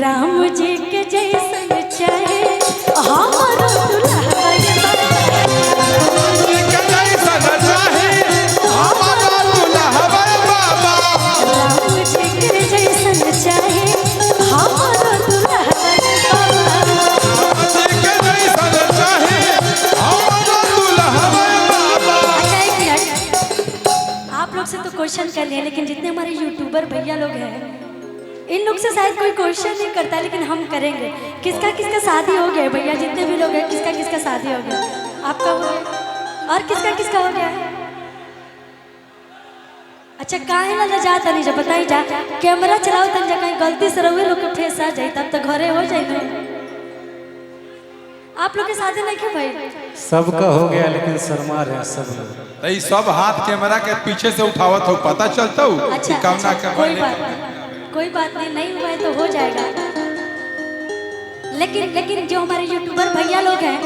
राम जी के जैसन चाहे हमारा दुल्हा से तो क्वेश्चन कर लिया, लेकिन जितने हमारे यूट्यूबर भैया लोग हैं इन लोग से शायद कोई क्वेश्चन नहीं करता, लेकिन हम करेंगे। किसका किसका शादी हो गया भैया? जितने भी लोग हैं किसका किसका शादी हो गया? आपका हो गया और किसका किसका हो गया? अच्छा काहे ना जाता नहीं जब बताई जा कैमरा चलाओ तन जा कहीं गलती से रहुए लोग के फेस आ जाए तब तो घरे हो जाएंगे। आप लोग के शादी नहीं क्यों भाई? सबका हो गया लेकिन शर्मा रहे सब लोग। सब हाथ कैमरा के पीछे से उठावत हो, पता चलता हो। अच्छा, कोई बात नहीं, नहीं हुआ है तो हो जाएगा। लेकिन जो हमारे यूट्यूबर भैया लोग हैं,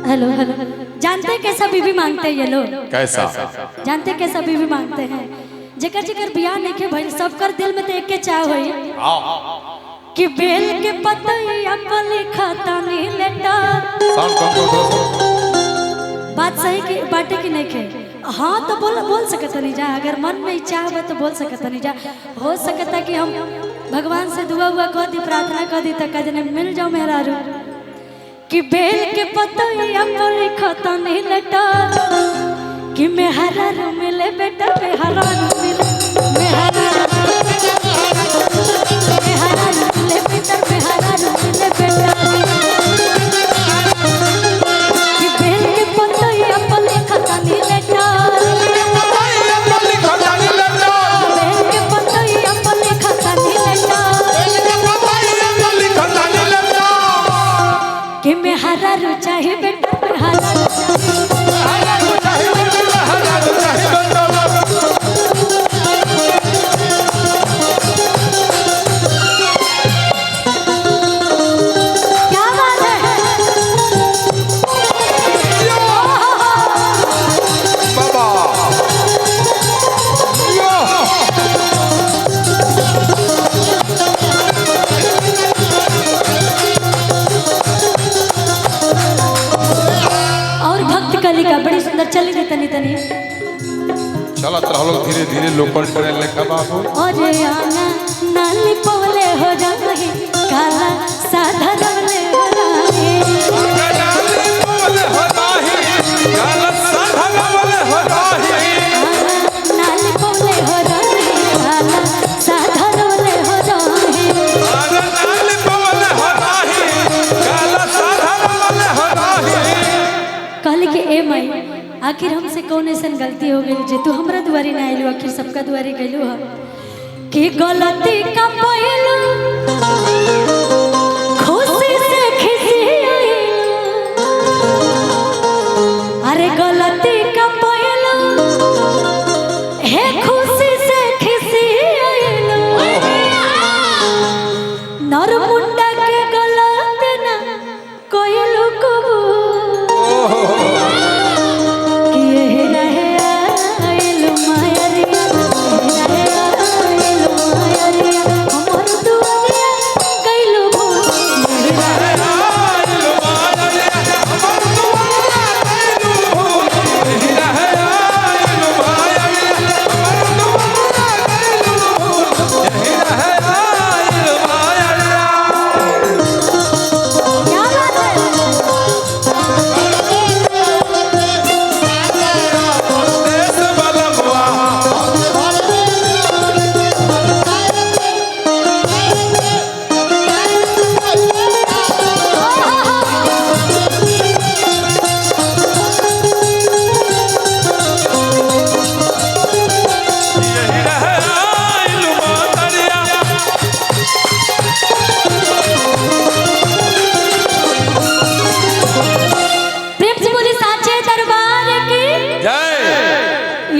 हेलो हेलो, जानते हैं कैसा बीवी मांगते हैं ये लोग? कैसा जानते हैं कैसा बीवी मांगते हैं? जेकर जेकर बियाह नहीं के भाई सबकर दिल में तो एक के चाह होई कि बेल के पतैया पर लिखा तानी लेटर। बात सही की बाटे की नहीं के? हाँ तो बोल सकता नहीं जा, अगर मन में इच्छा हो तो बोल सकता नहीं जा। हो सकता कि हम भगवान से दुआ हुआ कह दी, प्रार्थना कर दी तक जने मिल जाओ मेहरारू कि बेल के पतैया पर लिखा तानी लेटर कि मेहरारू मिले बेटा, मेहरारू मिले, मेहरारू मिले बेटा, मेहरारू मिले बेटा कि बेल के पतैया पर लिखा तानी लेटर, बेल के पतैया पर लिखा तानी लेटर कि मेहरारू चाहे बेटा, मेहरारू बड़ी सुंदर चली थी तनी तनी चलत रहलो धीरे धीरे लोकल ट्रेन लेखा बाबू। अरे आना नाली पवले हो जाए काला साधा रवले हो जाए, नाली पवले हो जाए काला साधा रवले हो जाए, नाली पवले हो जाए काला साधा रवले हो जाए, नाली पवले हो जाए काला साधा रवले हो जाए। कहले कि ए माई आखिर हमसे कौन ऐसा गलती हो गई जे तू हमरा दुआरी ना आइलू, आखिर सबका दुआरी गइलू ह कि गलती का पहलू खुशी से खिसी आइलू, अरे गलती का पहलू हे खुशी से खिसी आइलू, नर मुंडा के गलत ना कोइलू कबू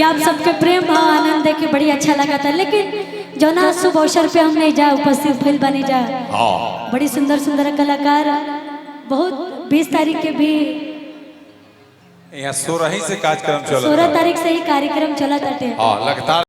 आप सबके प्रेम भाव आनंद देख के बड़ी अच्छा लगा था। लेकिन जो ना शुभ अवसर पे हम नहीं जा उपस्थित फैल बनी जा, बड़ी सुंदर सुंदर कलाकार बहुत 20 तारीख के भी यहाँ 16 से कार्यक्रम चला, 16 तारीख से ही कार्यक्रम चला था। लगता